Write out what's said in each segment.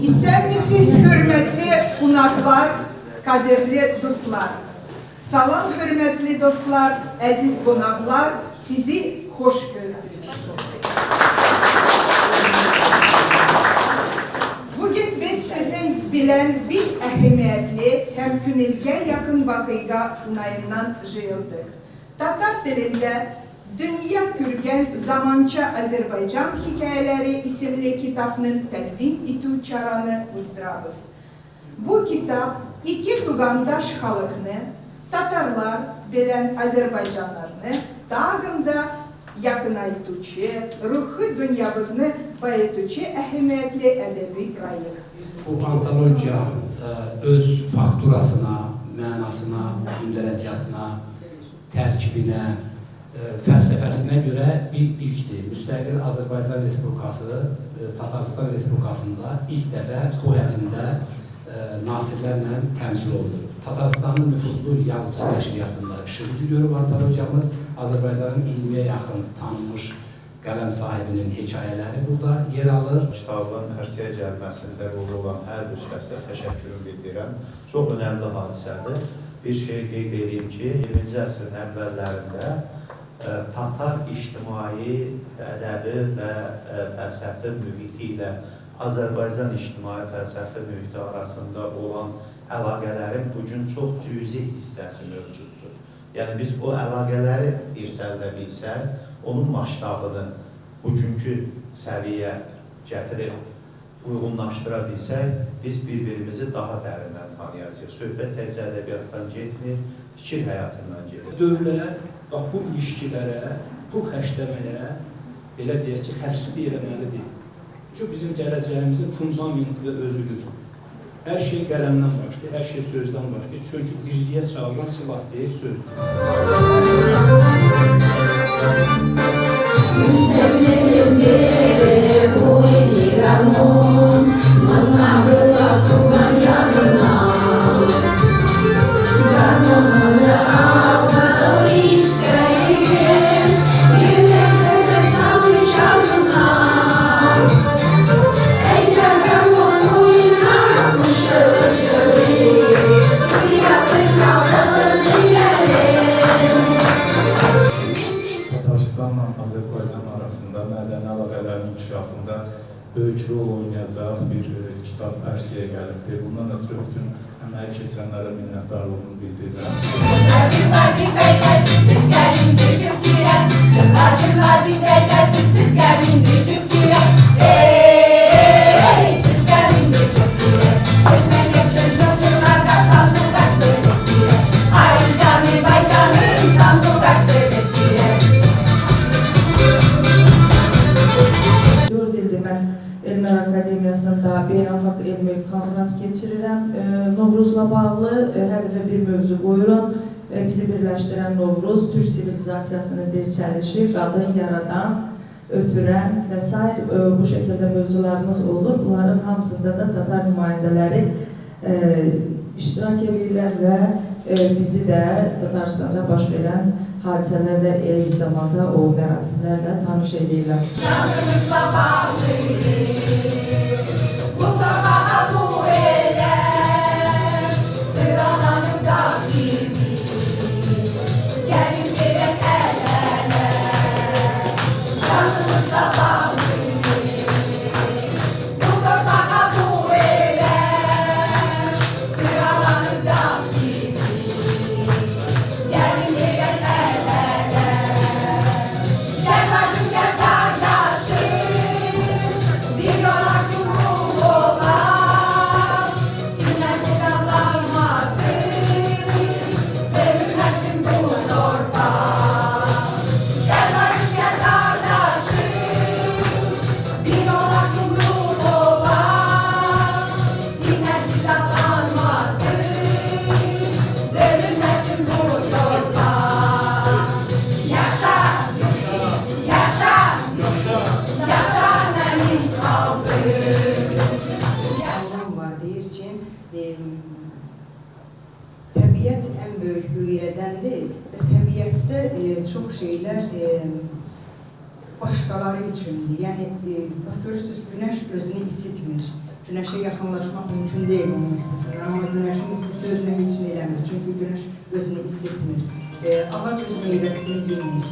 İsəmmisiz hürmetli qonaqlar, qadirli dostlar. Salam hürmetli dostlar, əziz qonaqlar, sizi xoş gördük. Bugün biz sizin bilen bir əhəmiyyətli, həm günilgə yaxın vaxtıyla Hunayından jıyıldık. Tatar dilində Dünya Kürgen Zamança Azerbaycan Hikayeleri isimli kitabının təqdim etü çaranı uzdravız. Bu kitap iki tuğandaş xalqını, Tatarlar bilen Azerbaycanlarını dağında yakınaytıcı, ruhu dünyamızını bayıtıcı əhəmiyyətli ədəbi proyekt. Bu antologiya öz fakturasına, mənasına, gündərəciyatına, tərkibinə, fəlsəfəsinə görə bir ilkdir. Müstəqil Azərbaycan Respublikası, Tataristan Respublikasında ilk dəfə bu həcmdə nasirlərlə təmsil olunur. Tataristanın nüfuzlu yazıcı nəşriyyatında işıq üzü görür antologiyamız. Azərbaycanın 20'ye yaxın tanınmış qələm sahibinin hekayələri burada yer alır. Kitabın ərsəyə gəlməsində rolu olan hər bir şəxsə təşəkkürümü bildirirəm. Çox önəmli hadisədir. Bir şey qeyd edeyim ki, 20-ci əsrin əvvəllərində Tatar ictimai, ədəbi və fəlsəfi mühiti ilə Azərbaycan ictimai fəlsəfi mühiti arasında olan əlaqələrin bugün çox cüzi hissəsi mövcuddur. Yəni biz o əlaqələri dirçəldə bilsək, onun maştabını bugünkü səviyyə gətirib uyğunlaşdıra bilsək, biz bir-birimizi daha dərindən tanıyacağıq. Söhbət təkcə ədəbiyyatdan getmir, fikir həyatından gedir. Dövlət bax, bu ilişkilərə, bu xərcləməyə, belə deyək ki, xəssislik eləməlidir. Çünki bizim gələcəyimizin fundamenti və özüdür. Hər şey qələmdən başlayır, hər şey sözdən başlayır. Çünki birliyə çağıran silah deyil, sözdür. Tataristanla Azərbaycan arasında mədəni əlaqələrin inkişafında böyük rol oynayacaq bir kitab ərsəyə gəlibdir. Bundan ötürü bütün əməyi keçənlərə minnətdarlığımı bildirirəm. Akademiyasında beynəlxalq elmi konferans keçirirəm. Novruzla bağlı hər dəfə bir mövzu qoyuram. Bizi birləşdirən Novruz, Türk sivilizasiyasının dirçəlişi, qadın yaradan, ötürən və s. bu şəkildə mövzularımız olur. Bunların hamısında da Tatar nümayəndələri iştirak edirlər və bizi də Tataristanda baş verən hadisələrlə eyni zamanda o mərasimlərlə tanış edirlər. Canımızla bağlıyız, bu sabaha bu elə, sıralanıb da birimiz, gəlin verək əl-ələ. Canımızla bağlıyız, bu sabaha bu elə, sıralanıb da birimiz, gəlin verək əl-ələ. Gel bacım gel kardeşim, bir yola yumruğuma, sinirli davranmasın, verilmesin bu torba. Gel bacım gel kardeşim, bir yola yumruğuma, sinirli davranmasın, verilmesin bu torba. Yaşa! Yaşa! Yaşa mənim xalqım! Anlam var, deyir ki, təbiət ən böyük öyrədəndir və təbiətdə çox şeylər başqaları üçündür. Yəni, görürsünüz, günəş özünü isitmir. Günəşə yaxınlaşmaq mümkün deyil onun istisindən, amma günəşin istisi özünə heç nə eləmir, çünki günəş özünü hiss etmir. Ağac öz meyvəsini yemir,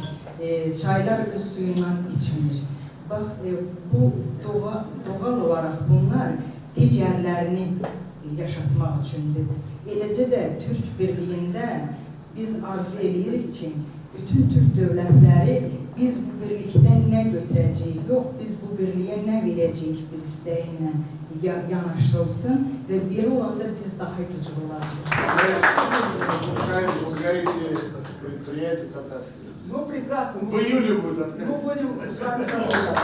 çaylar öz suyundan içmir. Bax, bu doğal olaraq bunlar digərlərini yaşatmaq üçündür. Eləcə də Türk birliyində biz arzu edirik ki, bütün Türk dövlətləri biz bu birlikdən nə götürəcəyik, yox, biz bu birliyə nə verəcəyik bir istəyinlə yanaşılsın və bir olanda biz daha güclü olacağıq. Ну, прекрасно. В июле будет открыто. Мы будем с вами сотрудничать.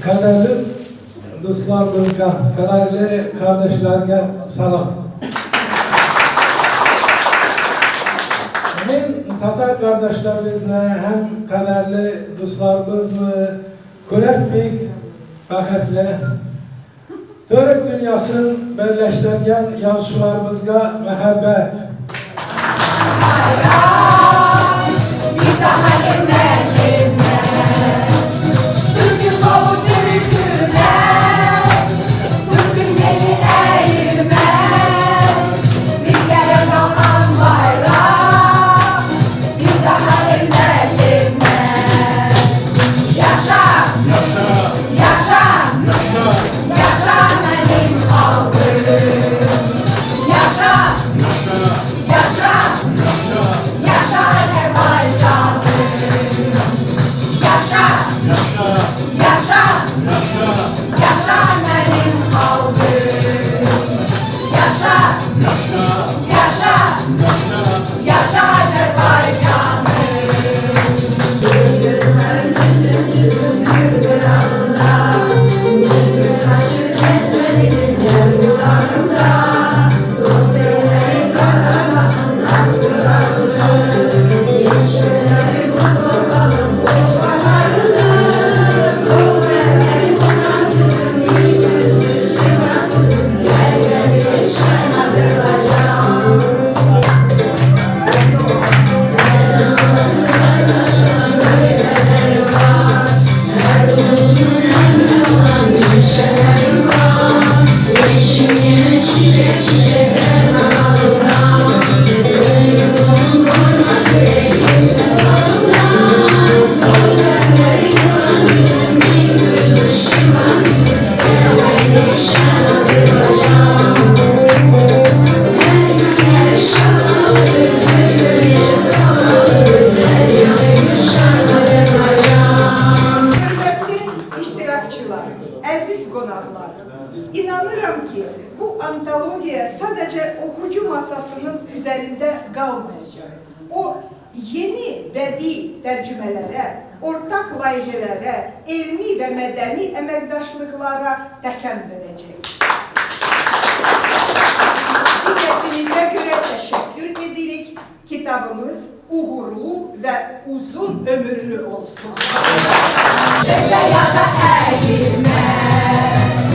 Kaderli dostlarımızga, kaderli kardeşlerge salam. Men Tatar kardeşlerimizle hem kaderli dostlarımızla görəkbik bəxətli Türk dünyasını birleştirgen yanşularımızga məhəbbət. Bir daha gelmez. Türk'ün kolu dürtülmez, Türk'ün beni eğilmez. Bir kere kalkan bayrak, bir daha gelmez. Yaşa, yaşa, yaşa, yaşa benim halkım. Yaşa, yaşa, yaşa, yaşa Azerbaycan'ım. Yaşa, yaşa, yaşa, yaşa benim halkım. Yaşa, yaşa, yaşa, yaşa Azerbaycan'ım. Əziz qonaqlar, inanıram ki, bu antologiya sadece oxucu masasının üzerinde qalmayacaq. O, yeni bədii tərcümələrə, ortak layihələrə, elmi və mədəni əməkdaşlıqlara təkan verəcək. Diqqətinizə görə təşəkkür edirik. Kitabımız uğurlu ve uzun ömürlü olsun. Bize ya da eğilmez.